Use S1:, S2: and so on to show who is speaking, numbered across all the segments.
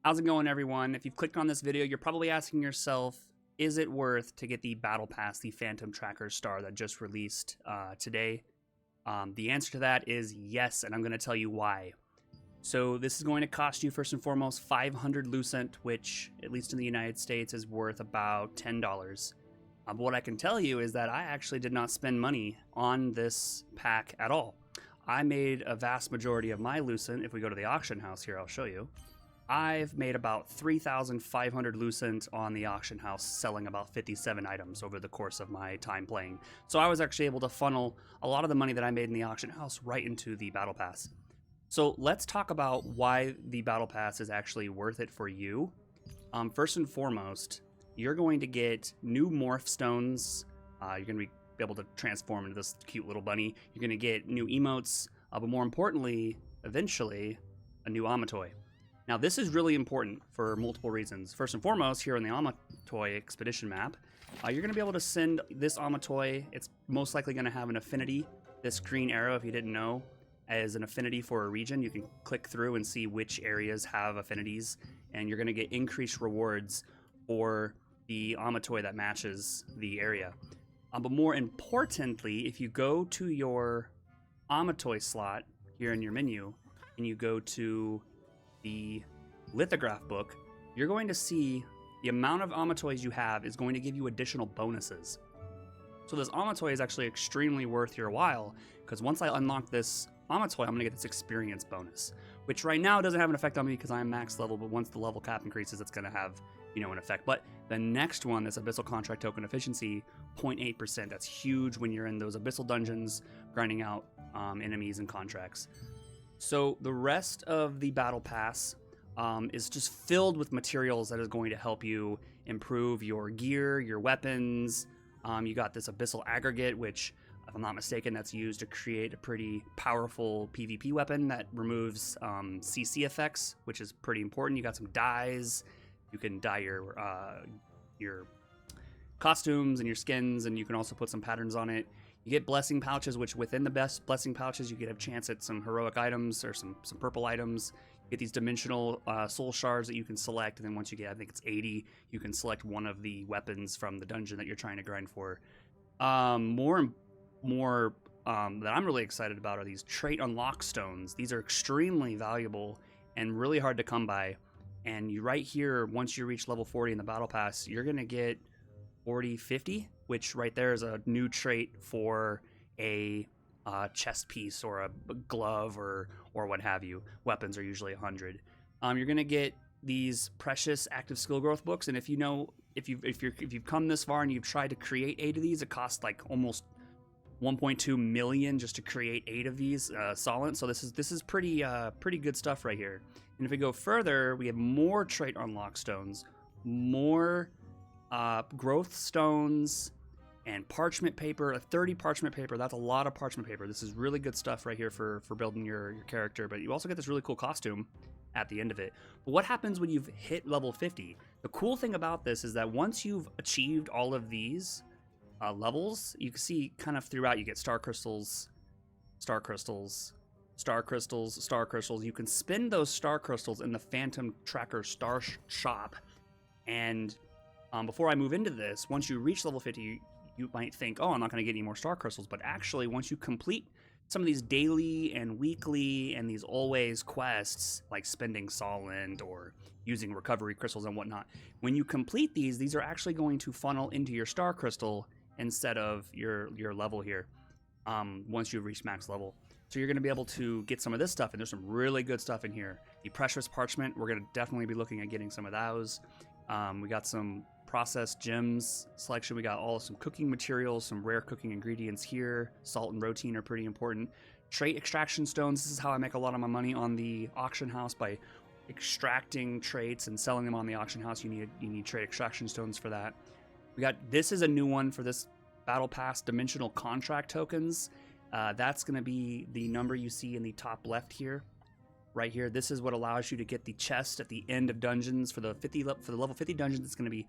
S1: How's it going, everyone? If you've clicked on this video, you're probably asking yourself, is it worth to get the Battle Pass, the Phantom Tracker Star that just released today? The answer to that is yes, and I'm going to tell you why. So this is going to cost you, first and foremost, 500 Lucent, which, at least in the United States, is worth about $10. But what I can tell you is that I actually did not spend money on this pack at all. I made a vast majority of my Lucent. If we go to the auction house here, I'll show you. I've made about 3,500 Lucent on the auction house, selling about 57 items over the course of my time playing. So I was actually able to funnel a lot of the money that I made in the auction house right into the Battle Pass. So let's talk about why the Battle Pass is actually worth it for you. First and foremost, you're going to get new morph stones. You're going to be able to transform into this cute little bunny. You're going to get new emotes, but more importantly, eventually, a new Amatoy. Now, this is really important for multiple reasons. First and foremost, here on the Amatoy Expedition map, you're going to be able to send this Amatoy. It's most likely going to have an affinity. This green arrow, if you didn't know, as an affinity for a region. You can click through and see which areas have affinities, and you're going to get increased rewards for the Amatoy that matches the area. But more importantly, if you go to your Amatoy slot here in your menu, and you go to the lithograph book, you're going to see the amount of Amatoys you have is going to give you additional bonuses. So this Amatoy is actually extremely worth your while, because once I unlock this Amatoy, I'm going to get this experience bonus, which right now doesn't have an effect on me because I'm max level, but once the level cap increases, it's going to have, an effect. But the next one, this Abyssal Contract Token Efficiency, 0.8%. That's huge when you're in those Abyssal dungeons, grinding out enemies and contracts. So the rest of the Battle Pass is just filled with materials that is going to help you improve your gear, your weapons. You got this Abyssal Aggregate, which, if I'm not mistaken, that's used to create a pretty powerful PvP weapon that removes CC effects, which is pretty important. You got some dyes. You can dye your costumes and your skins, and you can also put some patterns on it. You get blessing pouches, which within the best blessing pouches, you get a chance at some heroic items or some purple items. You get these dimensional soul shards that you can select, and then once you get, I think it's 80, you can select one of the weapons from the dungeon that you're trying to grind for. More that I'm really excited about are these trait unlock stones. These are extremely valuable and really hard to come by. And you right here, once you reach level 40 in the Battle Pass, you're going to get 40-50, which right there is a new trait for a chest piece or a glove or what have you. Weapons are usually 100. You're going to get these precious active skill growth books, and if you've come this far and you've tried to create 8 of these, it costs like almost 1.2 million just to create 8 of these solid. So this is pretty good stuff right here. And if we go further, we have more trait unlock stones, more growth stones, and parchment paper. A 30 parchment paper, that's a lot of parchment paper. This is really good stuff right here for building your character. But you also get this really cool costume at the end of it. But what happens when you've hit level 50? The cool thing about this is that once you've achieved all of these levels, you can see kind of throughout, you get star crystals, star crystals, star crystals, star crystals. You can spend those star crystals in the Phantom Tracker Star Shop. And before I move into this, once you reach level 50, you might think, oh, I'm not going to get any more star crystals. But actually, once you complete some of these daily and weekly and these always quests, like spending Solent or using recovery crystals and whatnot, when you complete these are actually going to funnel into your star crystal instead of your level here once you've reached max level. So you're going to be able to get some of this stuff, and there's some really good stuff in here. The precious parchment, we're going to definitely be looking at getting some of those. We got some processed gems selection. We got some cooking materials, some rare cooking ingredients here. Salt and rotine are pretty important. Trait extraction stones. This is how I make a lot of my money on the auction house, by extracting traits and selling them on the auction house. You need trait extraction stones for that. This is a new one for this Battle Pass, dimensional contract tokens. That's going to be the number you see in the top left here, right here. This is what allows you to get the chest at the end of dungeons. For the level 50 dungeons, it's going to be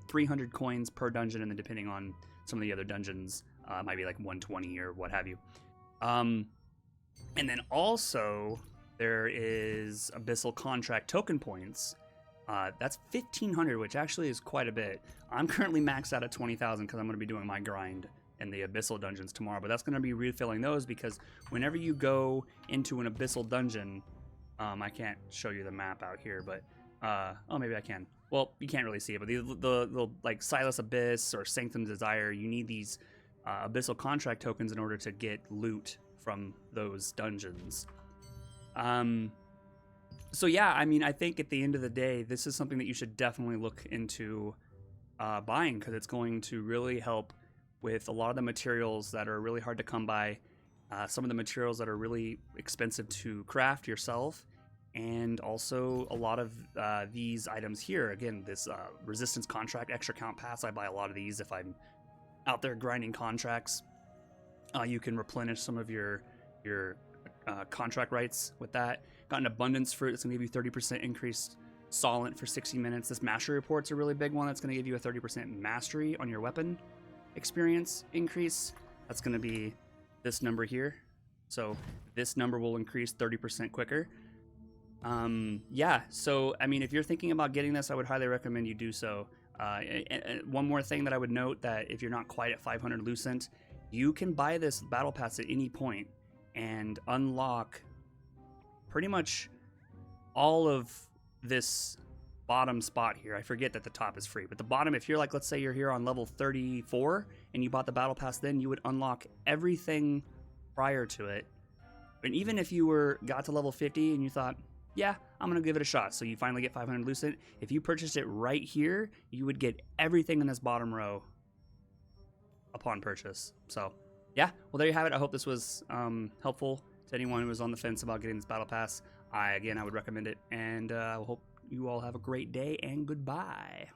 S1: 300 coins per dungeon, and then depending on some of the other dungeons, it might be like 120 or what have you. And then also There is Abyssal contract token points. That's 1,500, which actually is quite a bit. I'm currently maxed out at 20,000 because I'm going to be doing my grind in the Abyssal dungeons tomorrow, but that's going to be refilling those because whenever you go into an Abyssal dungeon, I can't show you the map out here, but oh, maybe I can. Well, you can't really see it, but the like Silas Abyss or Sanctum Desire, you need these Abyssal contract tokens in order to get loot from those dungeons. So yeah, I mean, I think at the end of the day, this is something that you should definitely look into buying, because it's going to really help with a lot of the materials that are really hard to come by, some of the materials that are really expensive to craft yourself, and also a lot of these items here. Again, this resistance contract extra count pass, I buy a lot of these if I'm out there grinding contracts. You can replenish some of your contract rights with that. Got an abundance fruit that's gonna give you 30% increased solent for 60 minutes. This mastery report's a really big one that's gonna give you a 30% mastery on your weapon experience increase. That's gonna be this number here. So this number will increase 30% quicker. Yeah, so I mean, if you're thinking about getting this, I would highly recommend you do so. One more thing that I would note, that if you're not quite at 500 Lucent, you can buy this battle pass at any point and unlock pretty much all of this bottom spot here. I forget that the top is free, but the bottom, if you're like, let's say you're here on level 34 and you bought the battle pass, then you would unlock everything prior to it. And even if you got to level 50 and you thought, yeah, I'm gonna give it a shot, so you finally get 500 Lucent, if you purchased it right here, you would get everything in this bottom row upon purchase. So yeah, well, there you have it. I hope this was helpful to anyone who was on the fence about getting this battle pass. Again, I would recommend it, and I hope you all have a great day, and goodbye.